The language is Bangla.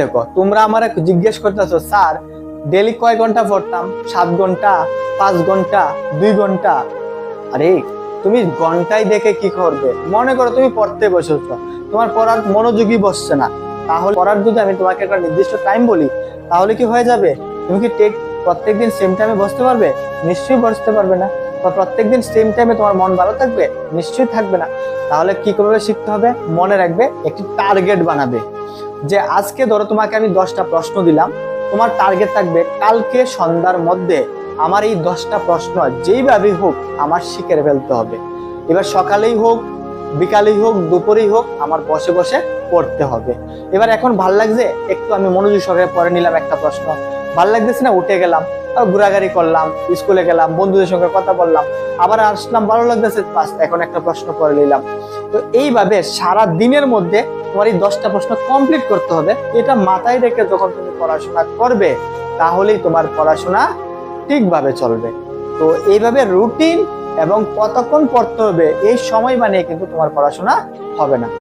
দেখো, তোমরা আমার জিজ্ঞেস করতেছো স্যার ডেলি কয় ঘন্টা পড়তাম? 7 ঘন্টা, 5 ঘন্টা, 2 ঘন্টা? আরে তুমি ঘন্টায় দেখে কি করবে? মনে করো তুমি পড়তে বসেছো, তোমার পড়ার মনোযোগী বসছে না, তাহলে পড়ার যদি আমি তোমাকে একটা নির্দিষ্ট টাইম বলি, তাহলে কি হয়ে যাবে? তুমি কি প্রত্যেকদিন সেম টাইমে বসতে পারবে? নিশ্চয়ই বসতে পারবে না। বা প্রত্যেকদিন সেম টাইমে তোমার মন ভালো থাকবে? নিশ্চয়ই থাকবে না। তাহলে কি করে শিখতে হবে? মনে রাখবে, একটি টার্গেট বানাবে। যে আজকে ধরো তোমাকে আমি 10টা প্রশ্ন দিলাম, তোমার টার্গেট থাকবে কালকে সন্ধ্যার মধ্যে আমার এই 10টা প্রশ্ন যেইভাবেই হোক আমার শিখে ফেলতে হবে। এবার সকালেই হোক, বিকালেই হোক, দুপুরেই হোক, আমার বসে বসে পড়তে হবে। এবার এখন ভাল লাগছে, একটু আমি মনোযোগ সহকারে পড়ে নিলাম একটা প্রশ্ন, ভাল লাগতেছে না, উঠে গেলাম, ঘোরাঘুরি করলাম, স্কুলে গেলাম, বন্ধুদের সঙ্গে কথা বললাম, আবার আসলাম, ভালো লাগতেছে, এখন একটা প্রশ্ন পড়ে নিলাম। তো এইভাবে সারা দিনের মধ্যে তোমার এই 10টা প্রশ্ন কমপ্লিট করতে হবে। এটা মাথায় রেখে যখন তুমি পড়াশোনা করবে, তাহলেই তোমার পড়াশোনা ঠিকভাবে চলবে। তো এইভাবে রুটিন এবং কতক্ষণ পড়তে হবে এই সময় বানিয়ে কিন্তু তোমার পড়াশোনা হবে না।